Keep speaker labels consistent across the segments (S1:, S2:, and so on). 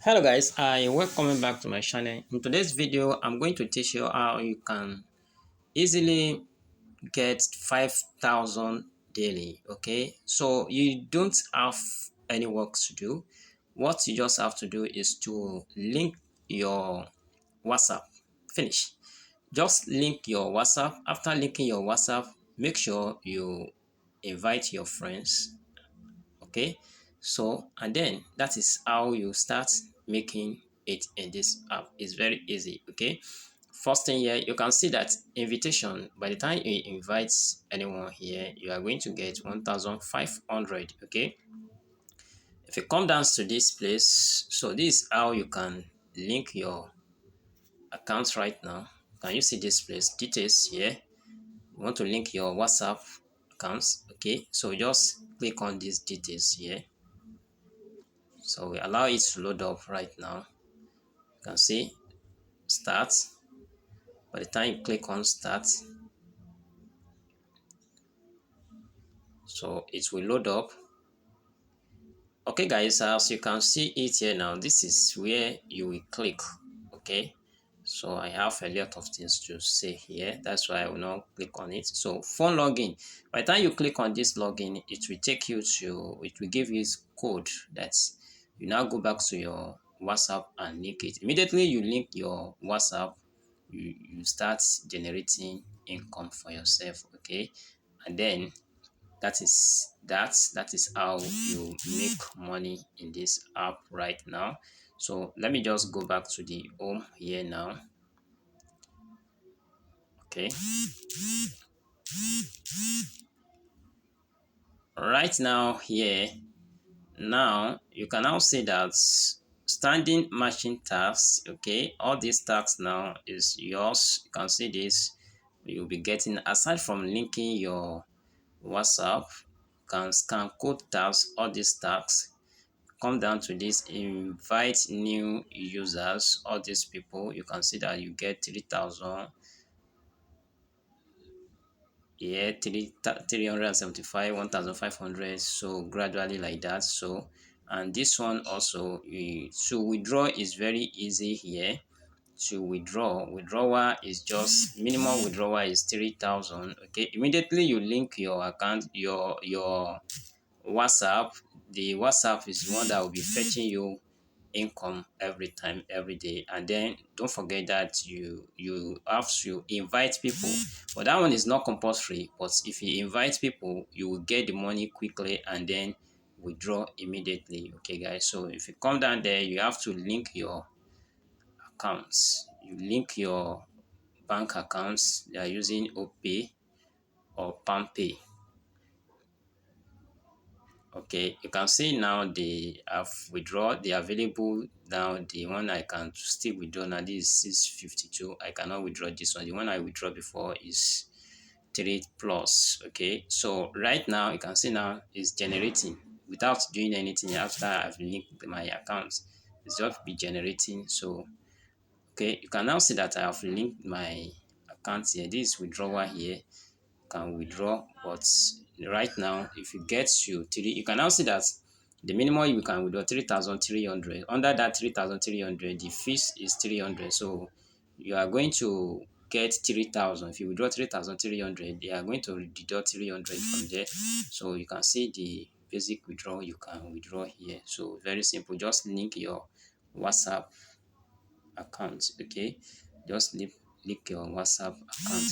S1: Hello guys, I welcome back to my channel. In today's video, I'm going to teach you how you can easily get 5,000 daily. Okay, so you don't have any work to do. What you just have to do is to link your WhatsApp. Finish. Just link your WhatsApp. After linking your WhatsApp, make sure you invite your friends. Okay, so and then that is how you start making it in this app. It's very easy. Okay, first thing here, you can see that invitation. By the time you invite anyone here, you are going to get 1,500. Okay, if you come down to this place, so this is how you can link your accounts right now. Can you see this place details here? You want to link your WhatsApp accounts. Okay, so just click on these details here. So we allow it to load up right now. You can see start. By the time you click on start, so it will load up. Okay guys, as you can see it here now, this is where you will click. Okay, so I have a lot of things to say here, that's why I will not click on it. So phone login, by the time you click on this login, it will take you to, it will give you this code that you now go back to your WhatsApp and link it. Immediately you link your WhatsApp, you start generating income for yourself. Okay, and then that is how you make money in this app right now. So let me just go back to the home here now. Okay, right now here, now you can now see that standing matching tasks. Okay, all these tasks now is yours. You can see this, you'll be getting, aside from linking your WhatsApp, can scan code tabs, all these tasks. Come down to this invite new users, all these people, you can see that you get 3,000 here, 375, 1,500, so gradually like that. So and this one also, to withdraw is very easy here. To withdrawal is just minimum withdrawal is 3,000. Okay, immediately you link your account, your WhatsApp. The WhatsApp is one that will be fetching you income every time, every day. And then don't forget that you have to invite people, but that one is not compulsory. But if you invite people, you will get the money quickly and then withdraw immediately. Okay guys, so if you come down there, you have to link your accounts. You link your bank accounts. They are using OPay or PalmPay. Okay, you can see now they have withdrawn the available. Now the one I can still withdraw now, this is 652. I cannot withdraw this one. The one I withdraw before is 3 plus. Okay, so right now you can see now it's generating without doing anything. After I've linked my account, it's just be generating. So okay, you can now see that I have linked my account here. This withdrawal here can withdraw, but right now if you get to 3, you can now see that the minimum you can withdraw 3,300. Under that 3,300, the fees is 300. So you are going to get 3,000. If you withdraw 3,300, they are going to deduct 300 from there. So you can see the basic withdrawal you can withdraw here. So very simple, just link your WhatsApp account. Okay, just link your WhatsApp account.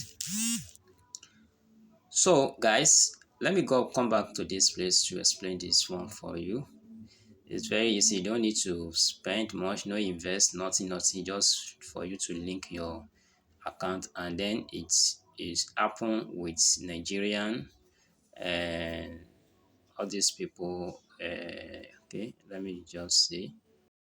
S1: So guys, let me come back to this place to explain this one for you. It's very easy. You don't need to spend much, no invest, nothing, just for you to link your account. And then it is happen with Nigerian and all these people. Okay, let me just see.